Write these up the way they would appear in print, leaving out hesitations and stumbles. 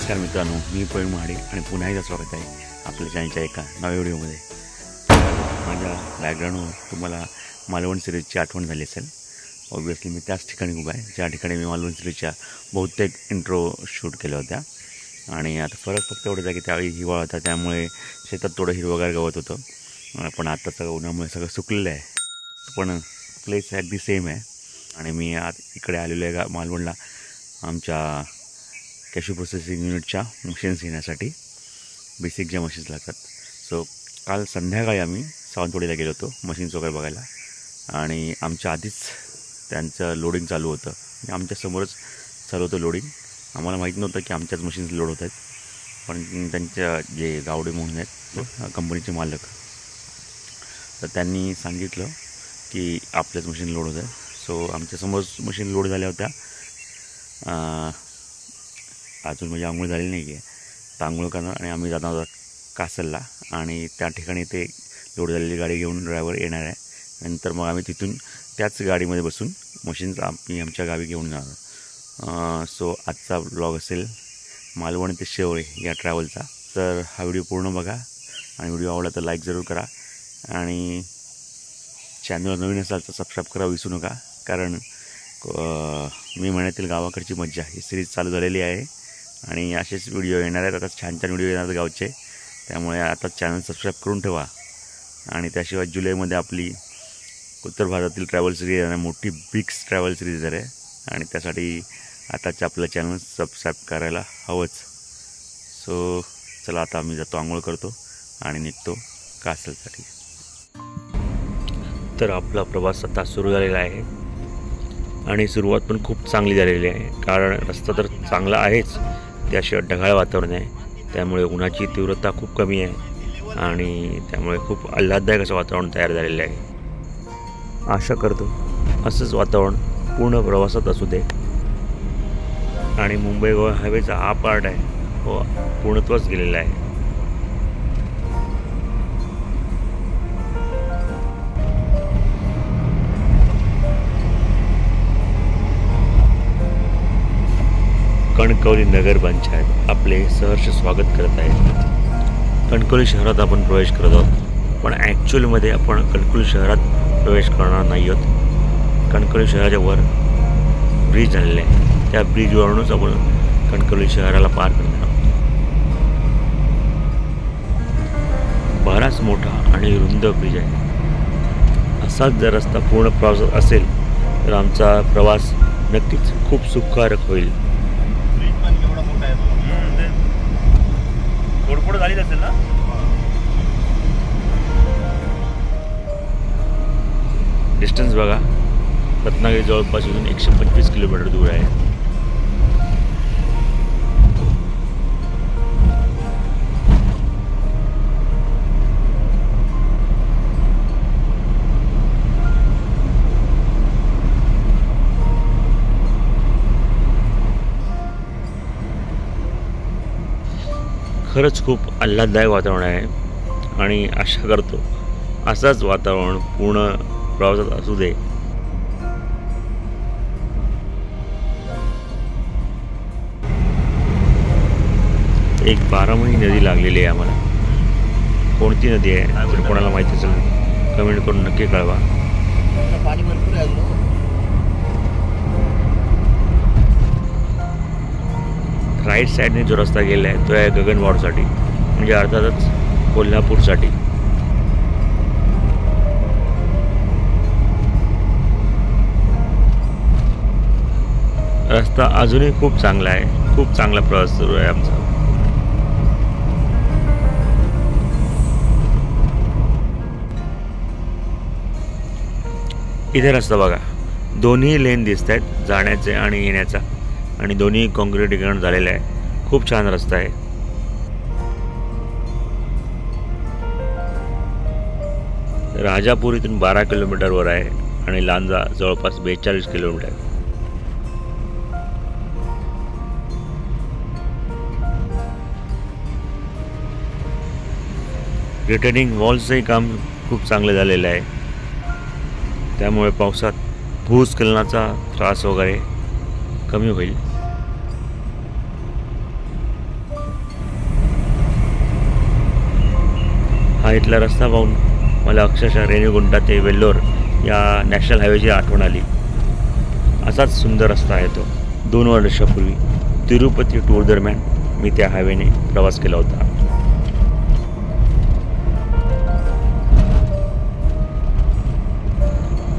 नमस्कार मित्रांनो, मी प्रवीण महाडे आणि पुन्हा एकदा स्वागत आहे आपल्या चॅनलच्या एका नव्या व्हिडिओमध्ये। माझ्या बॅकग्राऊंडवर तुम्हाला मालवण सिरीजची आठवण झाली असेल। ऑब्वियसली मी त्याच ठिकाणी उभा आहे ज्या ठिकाणी मी मालवण सिरीजच्या बहुतेक इंट्रो शूट केल्या होत्या। आणि आता फरक फक्त एवढंच आहे की त्यावेळी हिवाळा होता, त्यामुळे शेतात थोडं हिरवगार गवत होतं, पण आता सगळं उन्हामुळे सगळं सुकलेलं आहे, पण प्लेस अगदी सेम आहे। आणि मी आज इकडे आलेलो आहे मालवणला आमच्या कॅशू प्रोसेसिंग युनिटच्या मशीन्स घेण्यासाठी। बेसिक ज्या मशीन्स लागतात। सो काल संध्याकाळी आम्ही सावंतवाडीला गेलो होतो मशीन्स वगैरे बघायला, आणि आमच्या आधीच त्यांचं लोडिंग चालू होतं, आमच्यासमोरच चालू होतं लोडिंग। आम्हाला माहीत नव्हतं की आमच्याच मशीन्स लोड होत आहेत, पण त्यांच्या जे गावडे म्हणून आहेत कंपनीचे मालक, तर त्यांनी सांगितलं की आपल्याच मशीन लोड होत आहे। सो आमच्यासमोर मशीन लोड झाल्या होत्या। अजून म्हणजे आंघोळ झालेली नाही आहे, तर आंघोळ करणार आणि आम्ही जाणार आहोत कासलला, आणि त्या ठिकाणी ते लोड झालेली गाडी घेऊन ड्रायव्हर येणार आहे। नंतर मग आम्ही तिथून त्याच गाडीमध्ये बसून मशीन्स आम्ही आमच्या गावी घेऊन जाणार। सो आजचा ब्लॉग असेल मालवण ते शेवळे या ट्रॅव्हलचा। तर हा व्हिडिओ पूर्ण बघा, आणि व्हिडिओ आवडला तर लाईक जरूर करा, आणि चॅनलवर नवीन असाल तर सबस्क्राईब करा विसरू नका, कारण मी म्हणतील गावाकडची मज्जा ही सिरीज चालू झालेली आहे, आणि असेच व्हिडिओ येणार आहेत। आता छान छान व्हिडिओ येणार आहेत गावचे, त्यामुळे आता चॅनल सबस्क्राईब करून ठेवा। आणि त्याशिवाय जुलैमध्ये आपली उत्तर भारतातील ट्रॅव्हल सिरीज आहे, मोठी बिग ट्रॅव्हल सिरीज आहे, आणि त्यासाठी आताच आपलं चॅनल सबस्क्राईब करायला हवंच। सो चला आता आम्ही जातो, आंघोळ करतो आणि निघतो कासलसाठी। तर आपला प्रवास आता सुरू झालेला आहे, आणि सुरुवात पण खूप चांगली झालेली आहे, कारण रस्ता तर चांगला आहेच, त्याशिवाय ढगाळ वातावरण आहे, त्यामुळे उन्हाची तीव्रता खूप कमी आहे, आणि त्यामुळे खूप आल्हाददायक असं वातावरण तयार झालेलं आहे। आशा करतो असंच वातावरण पूर्ण प्रवासात असू दे, आणि मुंबई गोवा हायवेचा हा पार्ट आहे हो पूर्णत्वाच गेलेला आहे। कणकवली नगर पंचायत आपले सहर्ष स्वागत करत आहे। कणकवली शहरात आपण प्रवेश करत आहोत, पण ॲक्च्युअलमध्ये आपण कणकवली शहरात प्रवेश करणार नाही आहोत। कणकवली शहराच्या वर ब्रिज झालेले आहे, त्या ब्रिजवरूनच आपण कणकवली शहराला पार करणार आहोत। बराच मोठा आणि रुंद ब्रिज आहे। असाच जर रस्ता पूर्ण प्रवासात असेल तर आमचा प्रवास नक्कीच खूप सुखकारक होईल। थोडं झाली असेल ना। डिस्टन्स बघा, रत्नागिरी जवळपास इथून 125 किलोमीटर दूर आहे। खरंच खूप आल्हाददायक वातावरण आहे, आणि आशा करतो असंच वातावरण पूर्ण प्रवासात असू दे। एक 12 नदी लागलेली आहे आम्हाला। कोणती नदी आहे जर कोणाला माहिती असेल कमेंट करून नक्की कळवा। पाणी भरपूर आहे। राईट साईडने जो रस्ता गेला आहे तो आहे गगनबावडसाठी, म्हणजे अर्थातच कोल्हापूरसाठी। रस्ता अजूनही खूप चांगला आहे, खूप चांगला प्रवास सुरू आहे आमचा। इथे रस्ता बघा, दोन्ही लेन दिसत आहेत जाण्याचे आणि येण्याचा, आणि दोन्ही काँक्रिटीकरण झालेलं आहे। खूप छान रस्ता आहे। राजापूर इथून 12 किलोमीटरवर आहे, आणि लांजा जवळपास 42 किलोमीटर आहे। रिटर्निंग वॉल्सचंही काम खूप चांगलं झालेलं आहे, त्यामुळे पावसात भूस्खलनाचा त्रास वगैरे कमी होईल। हा इथला रस्ता पाहून मला अक्षरशः रेणीगुंटा ते वेल्लोर या नॅशनल हायवेची आठवण आली. असाच सुंदर रस्ता आहे तो. 2 वर्षापूर्वी तिरुपती टूर दरम्यान मी त्या हायवेने प्रवास केला होता.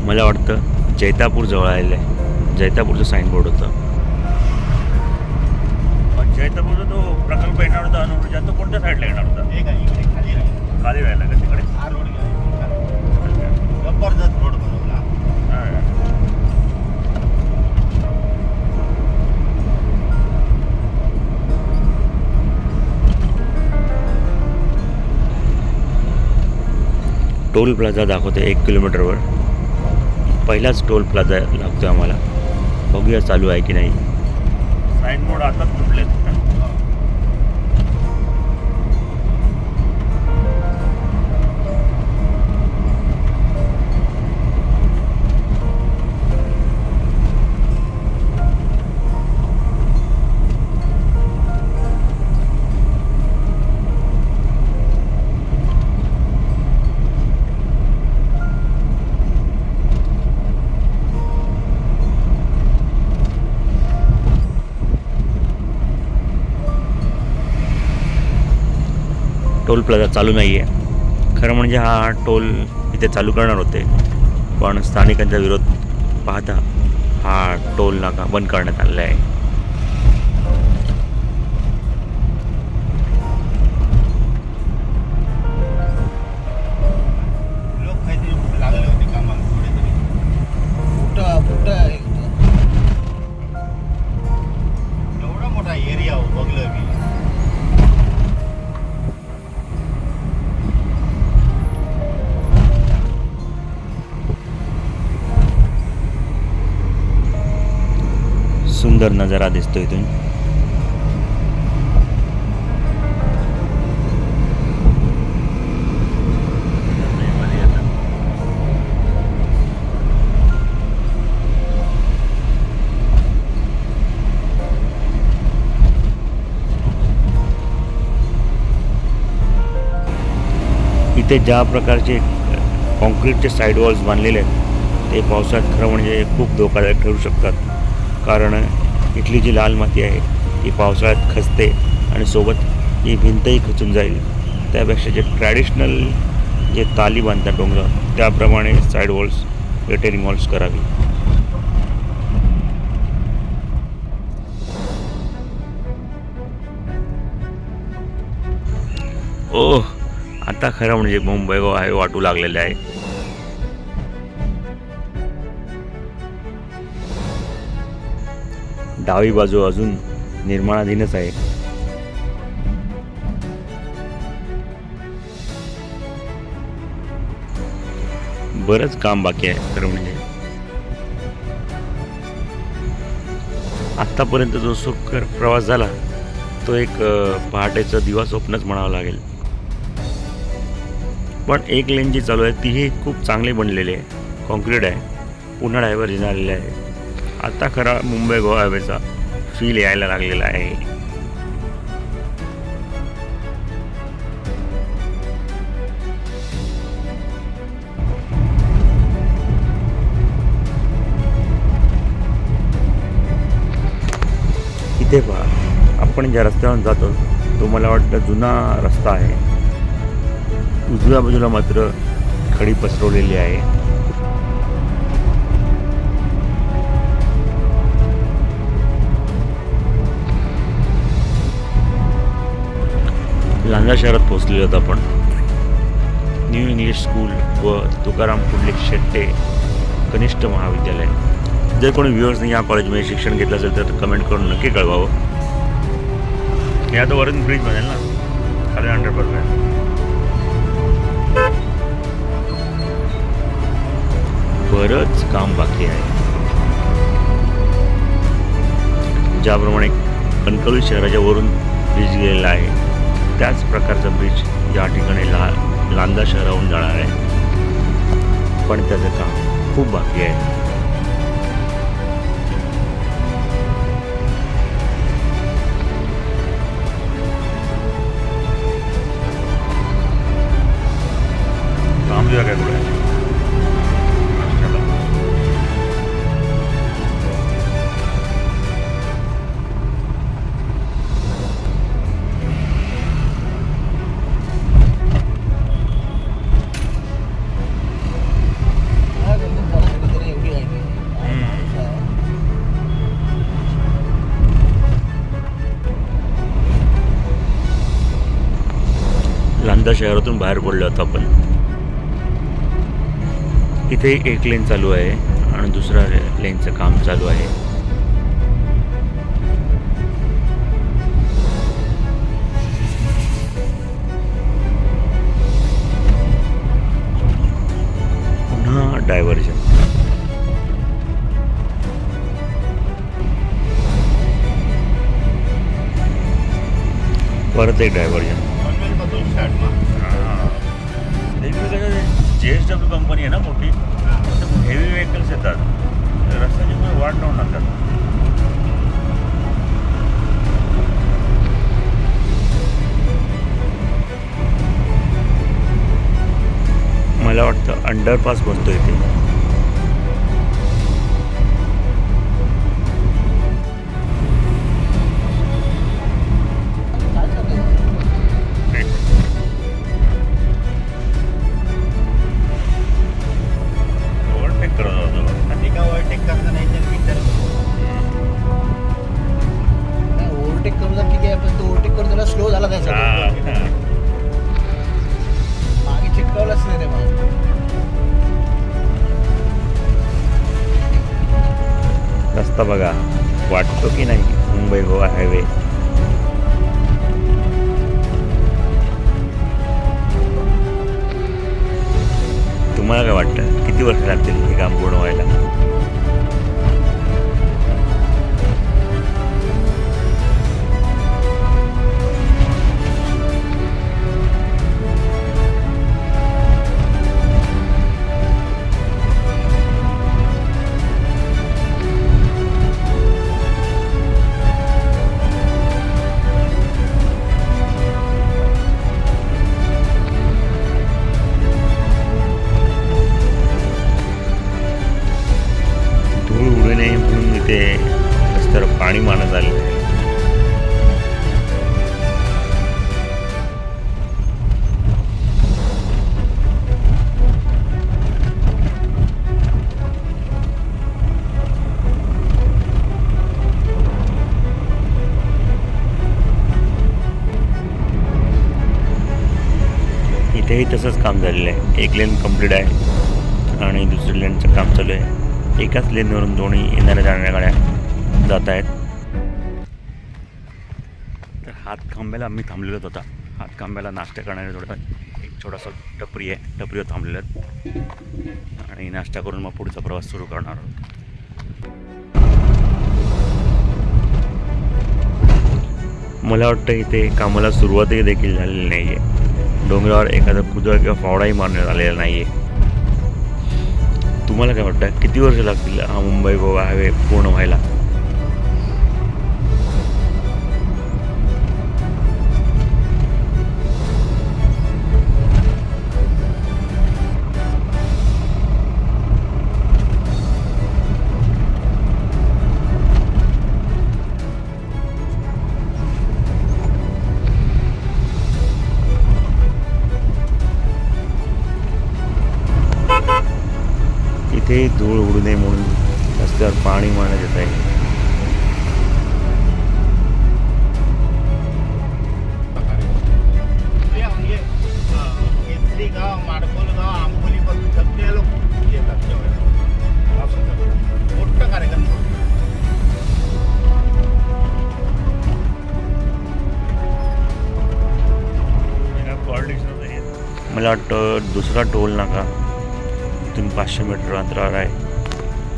मला वाटतं जैतापूर जवळ आलेलं आहे. जैतापूरचं साईनबोर्ड होतं. जैतापूरचा तो प्रकल्प येणार होता अनुरूच्या, तो कोणत्या साईडला येणार होता? खाली राहिला का तिकडे? जबरदस्त रोड बनवला. टोल प्लाझा दाखवते 1 किलोमीटरवर. पहिलाच टोल प्लाझा लागतो आम्हाला. बघूया चालू आहे की नाही. साईन बोर्ड आताच तुटलेत. टोल प्लाझा चालू नाही आहे. खरं म्हणजे हा टोल इथे चालू करणार होते, पण स्थानिकांचा विरोध पाहता हा टोल नाका बंद करण्यात आलेला आहे. लोक काहीतरी लागले होते कामाला थोडेतरी. कुठं एवढा मोठा एरिया बघलं मी. सुंदर नजारा दिसतो इथून. इथे ज्या प्रकारचे कॉन्क्रीटचे साईड वॉल्स बांधलेले आहेत ते पावसाळ्यात खरं म्हणजे खूप धोकादायक ठरू शकतात. कारण इथली जी लाल माती आहे ती पावसाळ्यात खचते आणि सोबत ही भिंतही खचून जाईल. त्यापेक्षा जे ट्रॅडिशनल जे ताली बांधतात डोंगरावर त्याप्रमाणे साईड वॉल्स रिटेनिंग वॉल्स करावी. ओह, आता खरं म्हणजे मुंबई गोवा हायवे वाटू लागलेलं आहे. डावी बाजू अजून निर्माणाधीनच आहे. बरंच काम बाकी आहे खरं म्हणजे. आत्तापर्यंत जो सुखकर प्रवास झाला तो एक पहाटेचं दिवा स्वप्नच म्हणावं लागेल. पण एक लेन जी चालू आहे तीही खूप चांगली बनलेली आहे. कॉन्क्रीट आहे. पुन्हा डायव्हर्जन आलेलं आहे. आता खरा मुंबई गोवा हायवेचा फील यायला लागलेला आहे. इथे पहा, आपण ज्या रस्त्यावर जातो तो मला वाटतं जुना रस्ता आहे. उजव्या बाजूला मात्र खडी पसरवलेली आहे. लांजा शहरात पोहोचलेलो होतो आपण. न्यू इंग्लिश स्कूल व तुकाराम पुंडलिक शेट्टे कनिष्ठ महाविद्यालय. जर कोणी व्ह्युअर्सने या कॉलेजमध्ये शिक्षण घेतलं असेल तर कमेंट करून नक्की कळवावं. हे आता वरून ब्रिज बनेल ना, खाली 100%. बरंच काम बाकी आहे. ज्याप्रमाणे कणकवली शहराच्या वरून ब्रिज गेलेला आहे त्याच प्रकारचा ब्रिज या ठिकाणी लांजा शहराहून जाणार आहे. पण त्याचं काम खूप बाकी आहे. नालंदा शहरातून बाहेर पडलो होतो आपण. इथे एक लेन चालू आहे आणि दुसऱ्या लेनचं काम चालू आहे. पुन्हा डायव्हर्जन. परत एक डायव्हर्जन. पनवेलमधून स्टार्ट मग वेगवेगळ्या JSW कंपनी आहे ना मोठी, हेवी व्हेकल्स येतात, रस्त्याची काही वाट लावून लागतात. मला वाटतं अंडरपास बनतो इथे. ओव्हरटेक करून जा ठीक आहे, पण तो ओव्हरटेक करून त्याला स्लो झाला त्याचा. मागे चिटकावलाच नाही रे मग. रस्ता बघा वाटतो की नाही मुंबई गोवा हायवे. तुम्हाला काय वाटतं किती वर्ष लागतील हे काम पूर्ण व्हायला? म्हणून इथे रस्त्यावर पाणी मारण्यात आलेलं आहे. इथेही तसंच काम झालेलं आहे. एक लेन कंप्लीट आहे आणि दुसऱ्या लेनचं काम चालू आहे. एकाच लेनवरून दोन्ही येणाऱ्या जाणाऱ्या गाड्या जात आहेत. तर हातखांब्याला आम्ही थांबलेलो होता. हातखांब्याला नाश्ता करणारे एक छोटासा टपरी आहे, टपरीवर थांबलेलो आहेत आणि नाश्ता करून मग पुढचा प्रवास सुरू करणार आहोत. मला वाटतं इथे कामाला सुरुवातही देखील झालेली नाही आहे. डोंगरावर एखादा कुदळ किंवा फावडाही मारण्यात आलेला नाही आहे. तुम्हाला काय वाटतं किती वर्ष लागतील हा मुंबई गोवा हायवे पूर्ण व्हायला? इथे धूळ उडू नये म्हणून रस्त्यावर पाणी मारण्यात येत आहे. गाव माडकोलगाव आंबोलीपासून सगळे लोक येतात मोठा कार्यक्रम. मला वाटतं दुसरा टोल नाका इथून 500 मीटर अंतरावर आहे,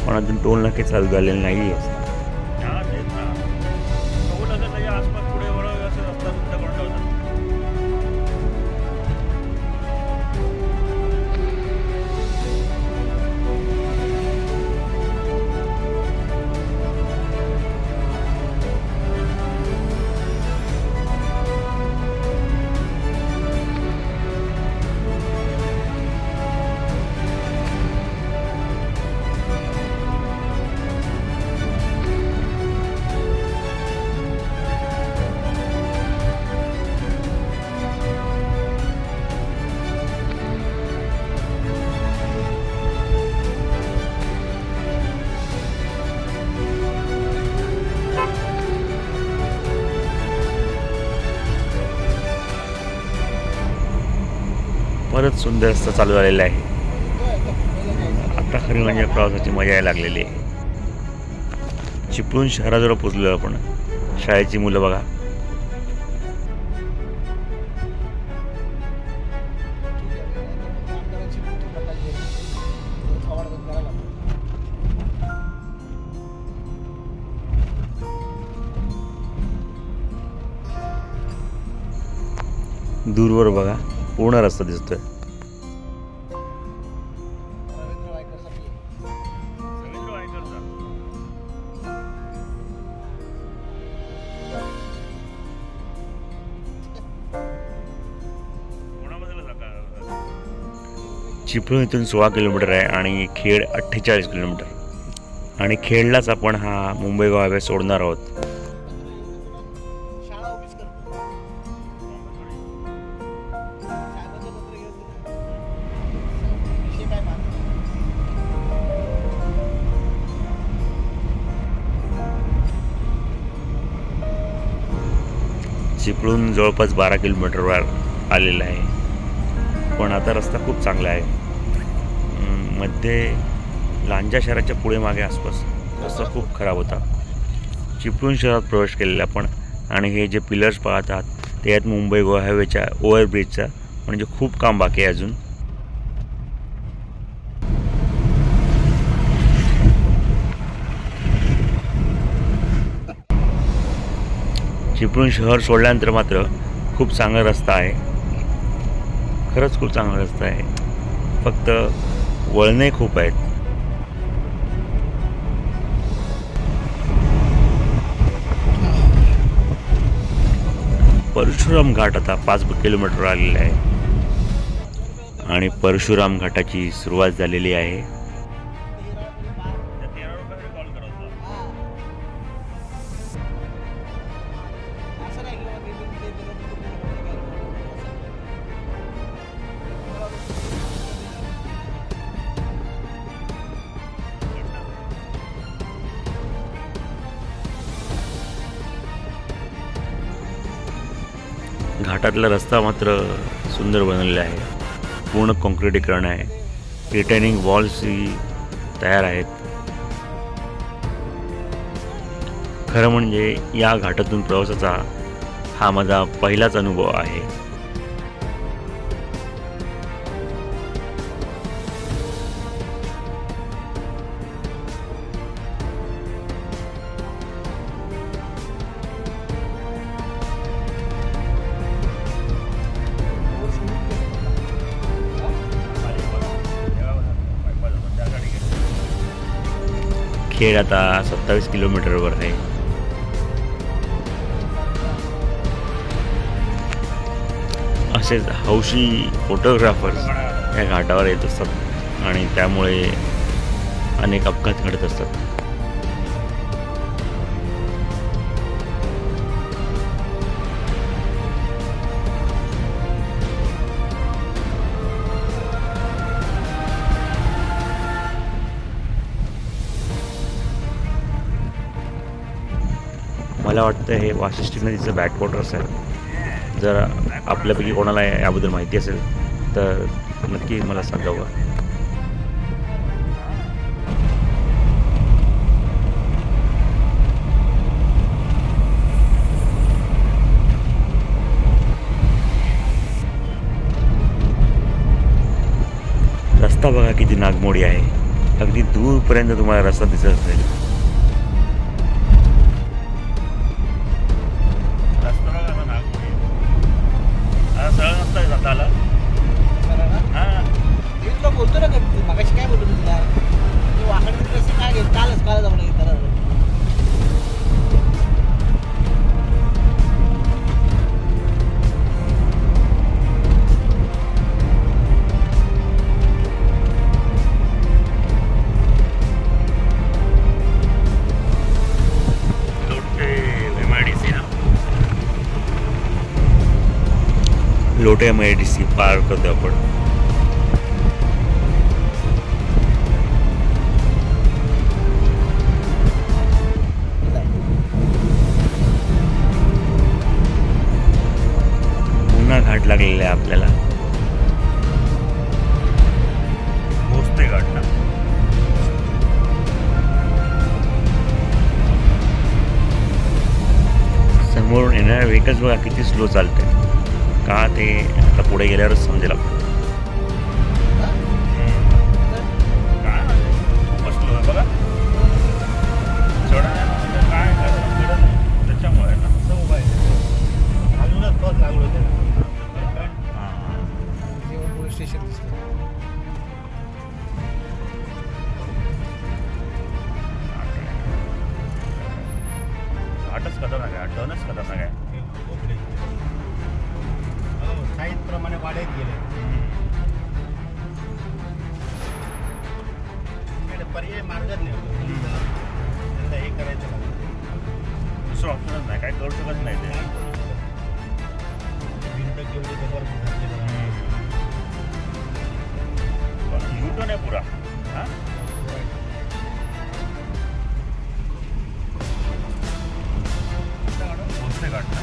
पण अजून टोल नाके चालू झालेले नाही आहे. परत सुंदर रस्ता चालू झालेला आहे. आता खरी म्हणजे प्रवासाची मजा यायला लागलेली आहे. चिपळूण शहराजवळ पोचलो आपण. शाळेची मुलं बघा. दूरवर बघा पूर्ण रस्ता दिसतोय. चिपळूण इथून 16 किलोमीटर आहे आणि खेड 48 किलोमीटर. आणि खेडलाच आपण हा मुंबई गोवा हायवे सोडणार आहोत. चिपळूण जवळपास 12 किलोमीटरवर आलेला आहे. पण आता रस्ता खूप चांगला आहे. मध्ये लांजा शहराच्या पुढे मागे आसपास रस्ता खूप खराब होता. चिपळूण शहरात प्रवेश केलेला आपण. आणि हे जे पिलर्स पाहतात ते आहेत मुंबई गोवा हायवेच्या ओव्हरब्रिजचा. म्हणजे खूप काम बाकी आहे अजून. चिपळूण शहर सोडल्यानंतर मात्र खूप चांगला रस्ता आहे. खरंच खूप चांगला रस्ता आहे. फक्त वळणे खूप आहेत. परशुराम घाट आता 5 किलोमीटर आलेला आहे. आणि परशुराम घाटाची सुरुवात झालेली आहे. घाटातला रस्ता मात्र सुंदर बनवलेला आहे. पूर्ण कॉन्क्रिटीकरण आहे. रिटेनिंग वॉल्स तयार आहेत. खरं म्हणजे या घाटातून प्रवासाचा हा माझा पहिलाच अनुभव आहे. खेड आता 27 किलोमीटरवर आहे. असेच हौशी फोटोग्राफर्स या घाटावर येत असतात आणि त्यामुळे अनेक अपघात घडत असतात. मला वाटतं हे वाशिष्ठी नदीचं बॅकवॉटर असेल. जर आपल्यापैकी कोणाला याबद्दल माहिती असेल तर नक्की मला सांगावं. रस्ता बघा किती नागमोडी आहे. अगदी दूरपर्यंत तुम्हाला रस्ता दिसत असेल. बोलतो ना मगाशी काय बोलतो तुला वाकड रस्ते काय घेत कालच जाऊन लोटे MIDC पार करतो आपण. पुन्हा घाट लागलेला आहे आपल्याला. समोरून येणाऱ्या व्हेकल्स बघा किती स्लो चालते का ते आता पुढे गेल्यावरच समजेल आपल्याला. बघा त्याच्यामुळे ना अजूनच बस लागलो पोलीस स्टेशन दिसतं. आठच खतरनाक आहे, टर्नच खतरनाक आहे. साईज प्रमाणे वाढत गेले. पर्याय मार्गच नाही हे करायचं दुसरं ऑप्शनच नाही, काय करू शकत नाही ते. युटर्न आहे पुरा. हां भोसले घाट ना.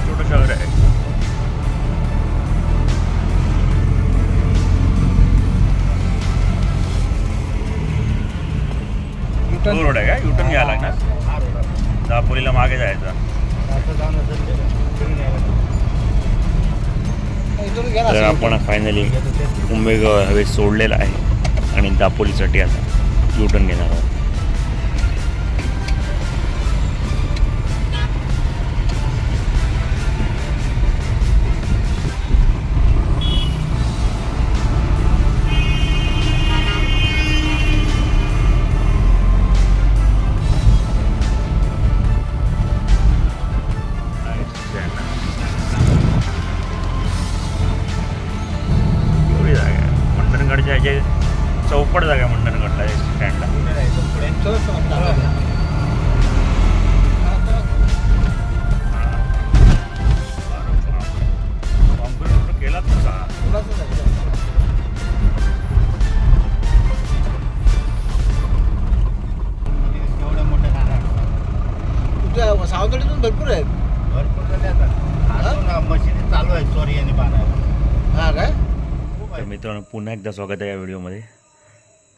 छोटं शहर आहे. तो रोड आहे का? युटर्न घ्यायला लागणार. दापोलीला मागे जायचं. तर आपण फायनली मुंबईगाव हवे सोडलेलं आहे आणि दापोलीसाठी आता युटर्न घेणार आहोत. चौपट जागा आहे मंडणगडला स्टँडला. कॉम्प्युटर केलाच कसा एवढ्या मोठ्या गाड्या तुमच्या सावंतवाडीतून भरपूर आहेत. मशीन चालू आहे चोरी आणि बांधायला. हा काय. तर मित्रांनो पुन्हा एकदा स्वागत आहे या व्हिडिओमध्ये.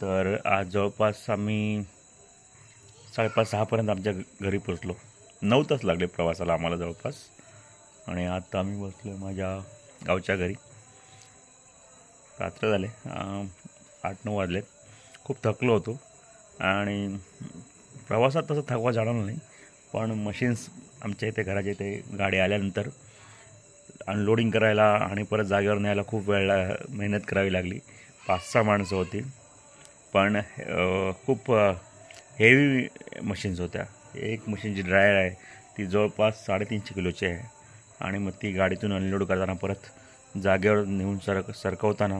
तर आज जवळपास आम्ही 5:30-6पर्यंत आमच्या घरी पोचलो. 9 तास लागले प्रवासाला आम्हाला जवळपास. आणि आता आम्ही बसलो आहे माझ्या गावच्या घरी. रात्र झाले 8-9 वाजले. खूप थकलो होतो आणि प्रवासात तसं थकवा जाणवला नाही. पण मशीन्स आमच्या इथे घराच्या इथे गाडी आल्यानंतर अनलोडिंग करायला आणि परत जागेवर न्यायला खूप मेहनत करावी लागली. 5-6 माणसं होती पण खूप हेवी मशीन्स होत्या. एक मशीन जी ड्रायर आहे ती जवळपास 350 किलोची आहे आणि मग ती गाडीतून अनलोड करताना परत जागेवर नेऊन सरकवताना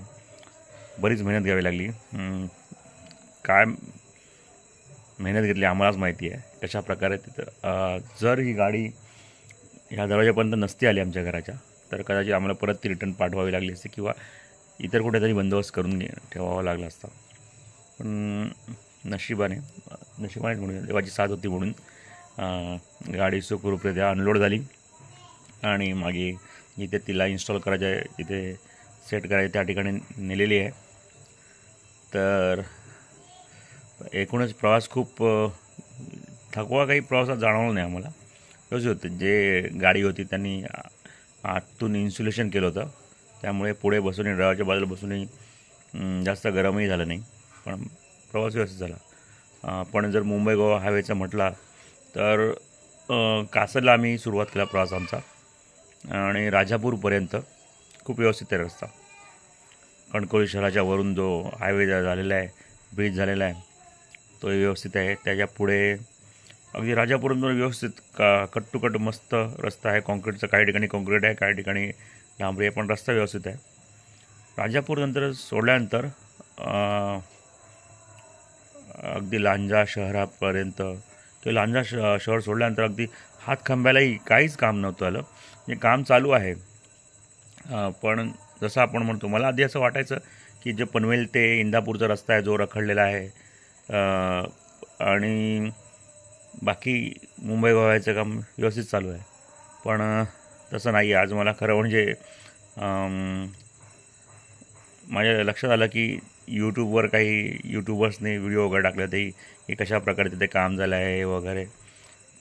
बरीच मेहनत घ्यावी लागली. काय मेहनत घेतली आम्हालाच माहिती आहे कशा प्रकारे. तिथं जर ही गाडी ह्या दरवाजापर्यंत नसती आली आमच्या घराच्या तर कदाचित आम्हाला परत ती रिटर्न पाठवावी लागली असते किंवा इतर कुठेतरी बंदोबस्त करून ठेवावा लागला असता. पण नशिबानेच म्हणून देवाची साथ होती म्हणून गाडी सुखरूपरित्या अनलोड झाली आणि मागे जिथे तिला इन्स्टॉल करायचं आहे तिथे सेट करायचं त्या ठिकाणी नेलेली आहे. तर एकूणच प्रवास खूप थकवा काही प्रवासात जाणवला नाही आम्हाला. व्यवस्थित होते. जे गाडी होती त्यांनी आतून इन्सुलेशन केलं होतं त्यामुळे पुढे बसूनही ड्रायव्हरच्या बाजूला बसूनही जास्त गरमही झालं नाही. पण प्रवास व्यवस्थित झाला. पण जर मुंबई गोवा हायवेचा म्हटला तर कासरला आम्ही सुरुवात केला प्रवास आमचा आणि राजापूरपर्यंत खूप व्यवस्थित आहे रस्ता. कणकवली शहराच्या वरून जो हायवे झालेला आहे, ब्रिज झालेला आहे तो व्यवस्थित आहे. त्याच्या पुढे अगदी राजापूरपर्यंत व्यवस्थित कट टू कट मस्त रस्ता आहे. कॉन्क्रीटचा काही ठिकाणी कॉन्क्रीट आहे, काही ठिकाणी डांबरी आहे, पण रस्ता व्यवस्थित आहे. राजापूरनंतर सोडल्यानंतर अगदी लांजा शहरापर्यंत किंवा लांजा शहर सोडल्यानंतर अगदी हातखंब्यालाही काहीच काम नव्हतं आलं. हे काम चालू आहे, पण जसं आपण म्हणतो, मला आधी असं वाटायचं की जे पनवेल ते इंदापूरचा रस्ता आहे जो रखडलेला आहे, आणि बाकी मुंबई गोव्याचं काम व्यवस्थित चालू आहे, पण तसं नाही आहे. आज मला खरं म्हणजे माझ्या लक्षात आलं की यूट्यूबवर काही यूट्यूबर्सने व्हिडिओ वगैरे टाकले होते की कशा प्रकारे तिथे काम झालं आहे वगैरे,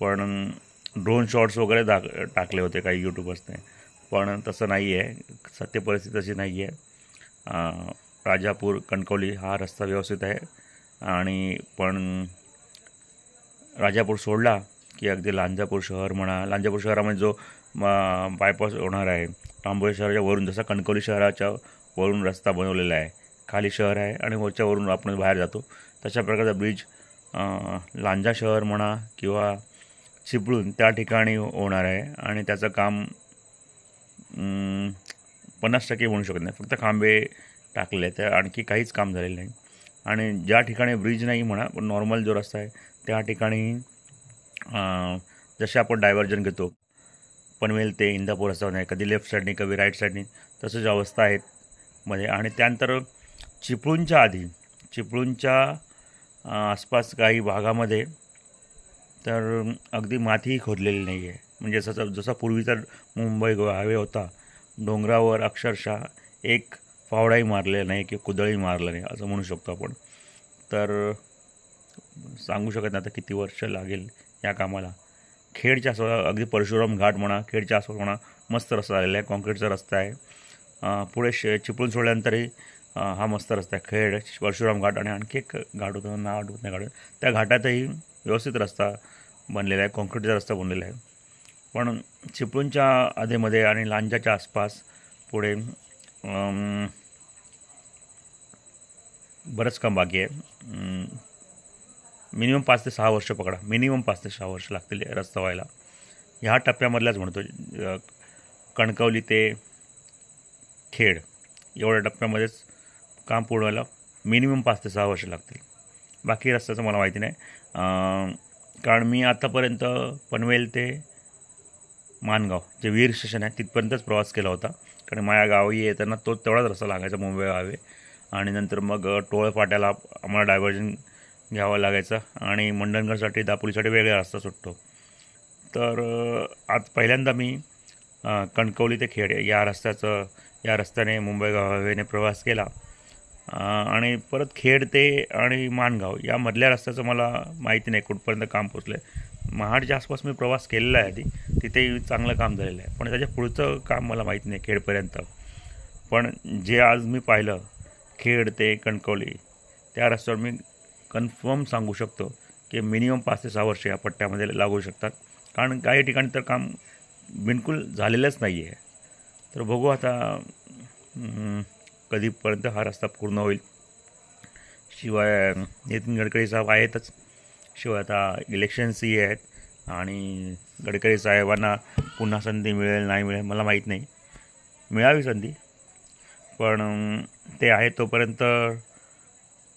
पण ड्रोन शॉट्स वगैरे टाकले होते काही यूट्यूबर्सने, पण तसं नाही आहे. सत्य परिस्थिती तशी नाही आहे. राजापूर कणकवली हा रस्ता व्यवस्थित आहे, आणि पण राजापूर सोडला की अगदी लांजापूर शहर म्हणा, लांजापूर शहरामध्ये जो बायपास होणार आहे रामभोई शहराच्या वरून, जसा कणकवली शहराच्या वरून रस्ता बनवलेला आहे, खाली शहर आहे आणि वरच्यावरून आपण बाहेर जातो, तशा प्रकारचा ब्रिज लांजा शहर म्हणा किंवा चिपळूण त्या ठिकाणी होणार आहे. आणि त्याचं काम 50% म्हणू शकत नाही, फक्त खांबे टाकलेले आहेत, त्या आणखी काहीच काम झालेलं नाही. आणि ज्या ठिकाणी ब्रिज नाही म्हणा, पण नॉर्मल जो रस्ता आहे त्या ठिकाणी जसे आपण डायव्हर्जन घेतो पनवेल ते इंदापूर रस्ता नाही, कधी लेफ्ट साईडनी कधी राईट साईडनी, तसंच अवस्था आहेत मध्ये. आणि त्यानंतर चिपळूणच्या आधी, चिपळूणच्या आसपास काही भागामध्ये तर अगदी मातीही खोदलेली नाही आहे. म्हणजे जसा पूर्वीचा मुंबई गोवा हायवे होता, डोंगरावर अक्षरशः एक फावडाही मारलेला नाही किंवा कुदळही मारलं नाही असं म्हणू शकतो आपण. तर सांगू शकत नाही आता किती वर्ष लागेल या कामाला. खेडच्या आसपास अगदी परशुराम घाट म्हणा, खेडच्या आसपास म्हणा, मस्त रस्ता झालेला आहे, कॉन्क्रीटचा रस्ता आहे. पुढे चिपळूण सोडल्यानंतरही हा मस्त रस्ता आहे, खेड परशुराम घाट आणि आणखी एक घाट होतं, नाव आठवत नाही घाट, त्या घाटातही व्यवस्थित रस्ता बनलेला आहे, कॉन्क्रीटचा रस्ता बनलेला आहे. पण चिपळूणच्या आधीमध्ये आणि लांजाच्या आसपास पुढे बरंच काम बाकी आहे. मिनिमम 5 ते 6 वर्ष पकडा, मिनिमम 5 ते 6 वर्ष लागतील रस्ता व्हायला. ह्या टप्प्यामधल्याच म्हणतो, कणकवली ते खेड एवढ्या टप्प्यामध्येच काम पूर्ण व्हायला मिनिमम 5 ते 6 वर्ष लागतील. बाकी रस्त्याचं मला माहिती नाही, कारण मी आतापर्यंत पनवेल ते माणगाव जे वीर स्टेशन आहे तिथपर्यंतच प्रवास केला होता, कारण माझ्या गावी येताना तेवढाच रस्ता लागायचा मुंबई हायवे. आणि नंतर मग टोळपाट्याला आम्हाला डायव्हर्जन घ्यावं लागायचं आणि मंडणगडसाठी दापोलीसाठी वेगळा रस्ता सुटतो. तर आज पहिल्यांदा मी कणकवली ते खेड या रस्त्याने मुंबई हायवेने प्रवास केला. आणि परत खेड ते आणि माणगाव यामधल्या रस्त्याचं मला माहिती नाही कुठपर्यंत काम पोचलं आहे. महाडच्या आसपास मी प्रवास केलेला आहे आधी, तिथेही चांगलं काम झालेलं आहे, पण त्याच्या पुढचं काम मला माहिती नाही खेडपर्यंत. पण जे आज मी पाहिलं खेड ते कणकवली त्या रस्त्यावर मी कन्फर्म सांगू शकतो की मिनिमम 5 ते 6 वर्ष या पट्ट्यामध्ये लागू शकतात, कारण काही ठिकाणी तर काम बिलकुल झालेलंच नाही आहे. तर बघू आता कधीपर्यंत हा रस्ता पूर्ण होईल. शिवाय नितीन गडकरी साहेब आहेतच, शिवाय आता इलेक्शन्सही आहेत आणि गडकरी साहेबांना पुन्हा संधी मिळेल नाही मिळेल मला माहीत नाही, मिळावी संधी, पण ते आहे तोपर्यंत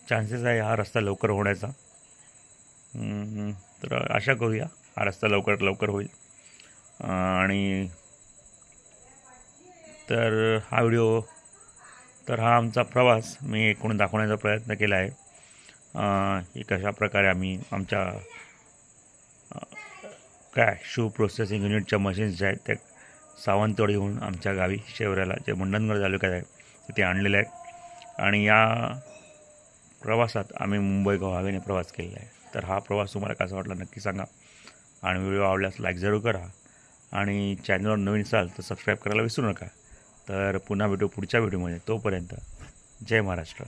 चान्सेस आहे हा रस्ता लवकर होण्याचा. तर आशा करूया हा रस्ता लवकर होईल. आणि तर हा आमचा प्रवास मी एकूण दाखवण्याचा प्रयत्न केला आहे की कशा प्रकारे आम्ही आमच्या शू प्रोसेसिंग युनिटच्या मशीन्स ज्या आहेत त्या सावंतवाडीहून आमच्या गावी शेवऱ्याला जे मंडणगड तालुक्यात आहे तिथे आणलेले आहेत. आणि या प्रवासात आम्ही मुंबई गोवा हायवेने प्रवास केलेला आहे. तर हा प्रवास तुम्हाला कसा वाटला नक्की सांगा, आणि व्हिडिओ आवडल्यास लाईक जरूर करा, आणि चॅनलवर नवीन असाल तर सबस्क्राईब करायला विसरू नका. तर पुन्हा भेटू पुढच्या व्हिडिओमध्ये, तोपर्यंत जय महाराष्ट्र.